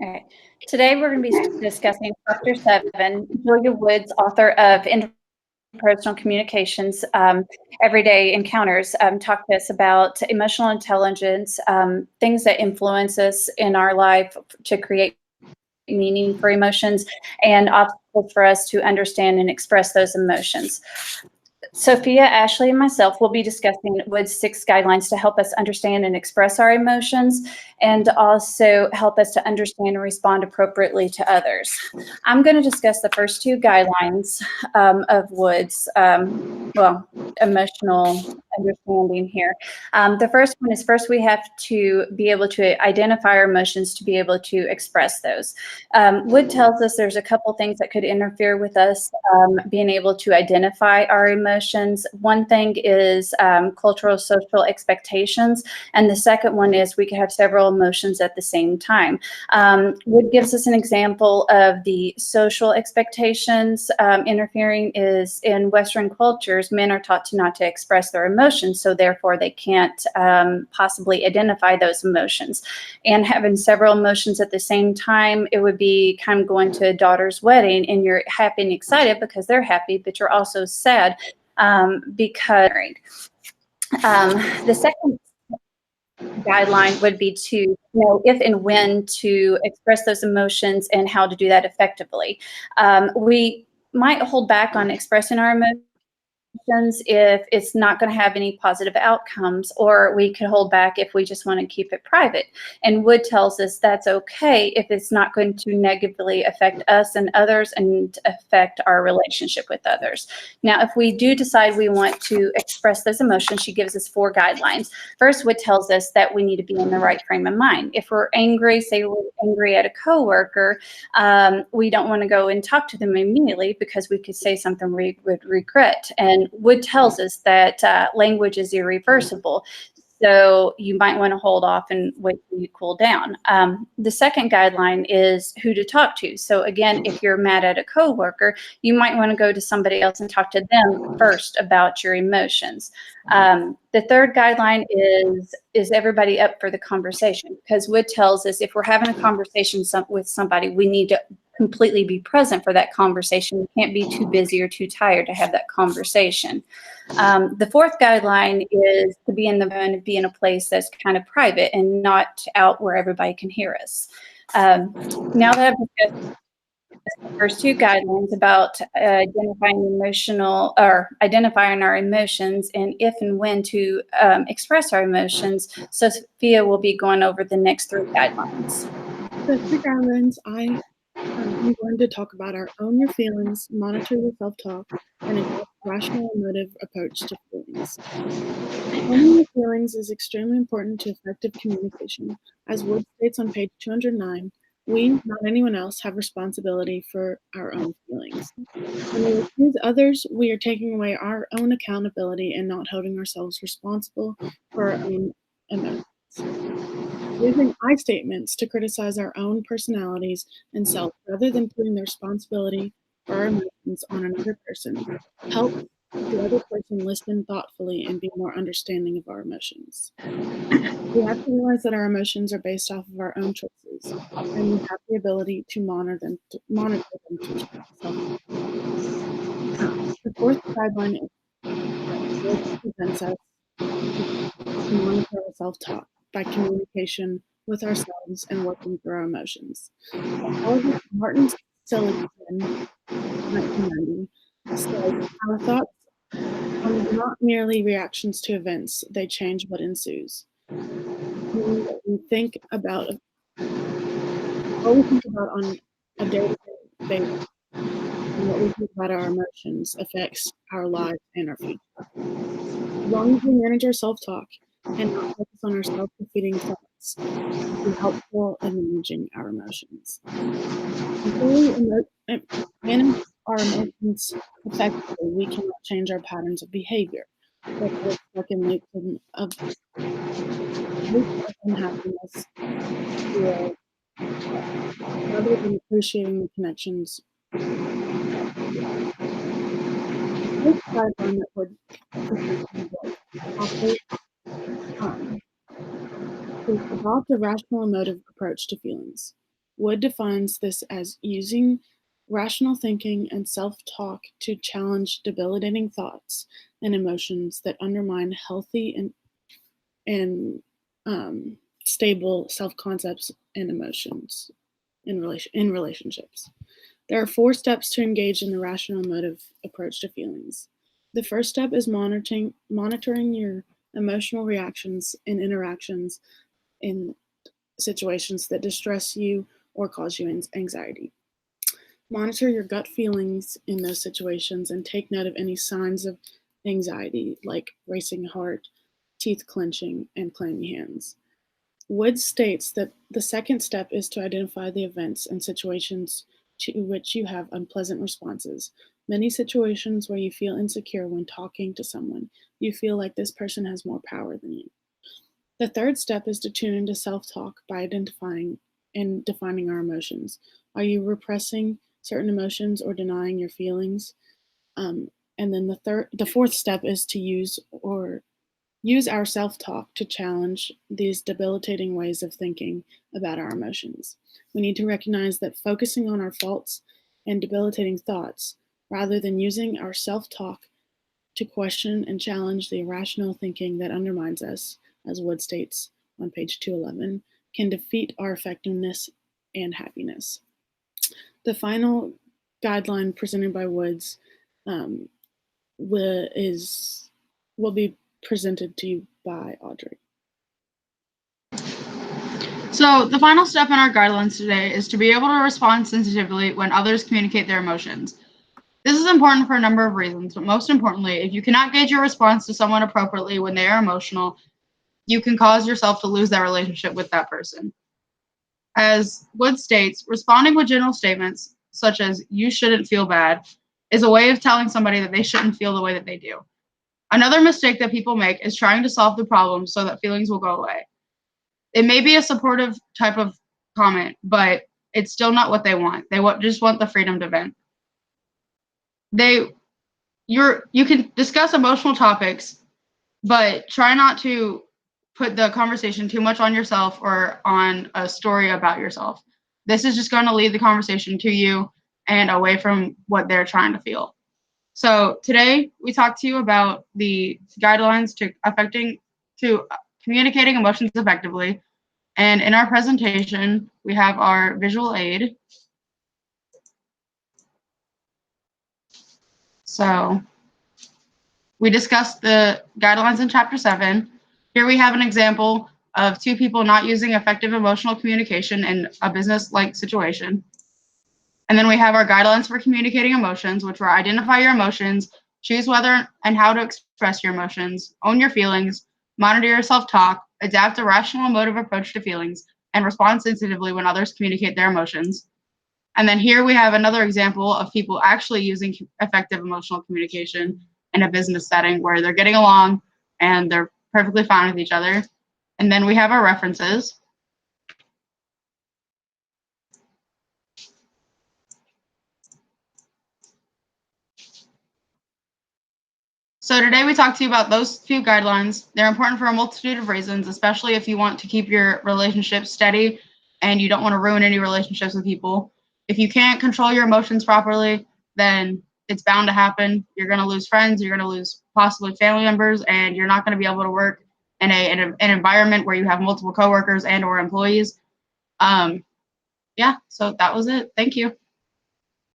All right. Today we're going to be discussing Chapter 7. Julia Woods, author of Interpersonal Communications, Everyday Encounters, talked to us about emotional intelligence, things that influence us in our life to create meaning for emotions, and obstacles for us to understand and express those emotions. Sophia, Ashley, and myself will be discussing Wood's 6 guidelines to help us understand and express our emotions and also help us to understand and respond appropriately to others. I'm going to discuss the first 2 guidelines of Wood's, emotional understanding here. The first one is first we have to be able to identify our emotions to be able to express those. Wood tells us there's a couple things that could interfere with us being able to identify our emotions. One thing is cultural, social expectations, and the second one is we can have several emotions at the same time. Wood gives us an example of the social expectations interfering is in Western cultures, men are taught not to express their emotions, so therefore they can't possibly identify those emotions. And having several emotions at the same time, it would be kind of going to a daughter's wedding and you're happy and excited because they're happy, but you're also sad because the second guideline would be to know if and when to express those emotions and how to do that effectively. We might hold back on expressing our emotions if it's not going to have any positive outcomes, or we could hold back if we just want to keep it private. And Wood tells us that's okay if it's not going to negatively affect us and others and affect our relationship with others. Now, if we do decide we want to express those emotions, she gives us 4 guidelines. First, Wood tells us that we need to be in the right frame of mind. If we're angry, say we're angry at a coworker, we don't want to go and talk to them immediately because we could say something we would regret. And Wood tells us that language is irreversible. So you might want to hold off and wait till you cool down. The second guideline is who to talk to. So again, if you're mad at a coworker, you might want to go to somebody else and talk to them first about your emotions. The third guideline is everybody up for the conversation? Because Wood tells us if we're having a conversation with somebody, we need to completely be present for that conversation. We can't be too busy or too tired to have that conversation. The fourth guideline is to be in the room and be in a place that's kind of private and not out where everybody can hear us. Now that I've discussed the first 2 guidelines about identifying our emotions and if and when to express our emotions, Sophia will be going over the next 3 guidelines. The 3 guidelines I'm going to talk about are own your feelings, monitor your self-talk, and adopt a rational emotive approach to feelings. Owning your feelings is extremely important to effective communication. As Wood states on page 209, we, not anyone else, have responsibility for our own feelings. When we accuse others, we are taking away our own accountability and not holding ourselves responsible for our own emotions. Using I statements to criticize our own personalities and self rather than putting the responsibility for our emotions on another person helps the other person listen thoughtfully and be more understanding of our emotions. We have to realize that our emotions are based off of our own choices, and we have the ability to monitor them to self. The fourth guideline prevents us to monitor our self-talk by communication with ourselves and working through our emotions. Psychologist Martin Seligman, 1990, said, "Our thoughts are not merely reactions to events; they change what ensues." Meaning that we think about what we think about on a day-to-day basis, and what we think about our emotions affects our lives and our future. As long as we manage our self-talk and not focus on our self-defeating thoughts, we'll be helpful in managing our emotions. Until we manage our emotions effectively, we cannot change our patterns of behavior. But we're stuck in loops of unhappiness, fear, rather than appreciating the connections. This guideline that would offers is adopt a rational emotive approach to feelings. Wood defines this as using rational thinking and self-talk to challenge debilitating thoughts and emotions that undermine healthy and stable self-concepts and emotions in relationships. There are 4 steps to engage in the rational emotive approach to feelings. The first step is monitoring your emotional reactions and interactions in situations that distress you or cause you anxiety. Monitor your gut feelings in those situations and take note of any signs of anxiety, like racing heart, teeth clenching, and clammy hands. Wood states that the second step is to identify the events and situations to which you have unpleasant responses. Many situations where you feel insecure when talking to someone, you feel like this person has more power than you. The third step is to tune into self-talk by identifying and defining our emotions. Are you repressing certain emotions or denying your feelings? And then the fourth step is to use our self-talk to challenge these debilitating ways of thinking about our emotions. We need to recognize that focusing on our faults and debilitating thoughts, rather than using our self-talk to question and challenge the irrational thinking that undermines us, as Wood states on page 211, can defeat our effectiveness and happiness. The final guideline presented by Woods will be presented to you by Audrey. So the final step in our guidelines today is to be able to respond sensitively when others communicate their emotions. This is important for a number of reasons, but most importantly, if you cannot gauge your response to someone appropriately when they are emotional, you can cause yourself to lose that relationship with that person. As Wood states, responding with general statements, such as, "you shouldn't feel bad," is a way of telling somebody that they shouldn't feel the way that they do. Another mistake that people make is trying to solve the problem so that feelings will go away. It may be a supportive type of comment, but it's still not what they want. They just want the freedom to vent. You can discuss emotional topics, but try not to put the conversation too much on yourself or on a story about yourself. This is just going to lead the conversation to you and away from what they're trying to feel. So today we talked to you about the guidelines to communicating emotions effectively. And in our presentation, we have our visual aid. So we discussed the guidelines in Chapter 7. Here we have an example of 2 people not using effective emotional communication in a business-like situation. And then we have our guidelines for communicating emotions, which were identify your emotions, choose whether and how to express your emotions, own your feelings, monitor your self-talk, adapt a rational emotive approach to feelings, and respond sensitively when others communicate their emotions. And then here we have another example of people actually using effective emotional communication in a business setting where they're getting along and they're perfectly fine with each other. And then we have our references. So today we talked to you about those 2 guidelines. They're important for a multitude of reasons, especially if you want to keep your relationship steady and you don't want to ruin any relationships with people. If you can't control your emotions properly, then it's bound to happen. You're going to lose friends, you're going to lose possibly family members, and you're not going to be able to work in an environment where you have multiple coworkers and or employees. Yeah, so that was it. Thank you.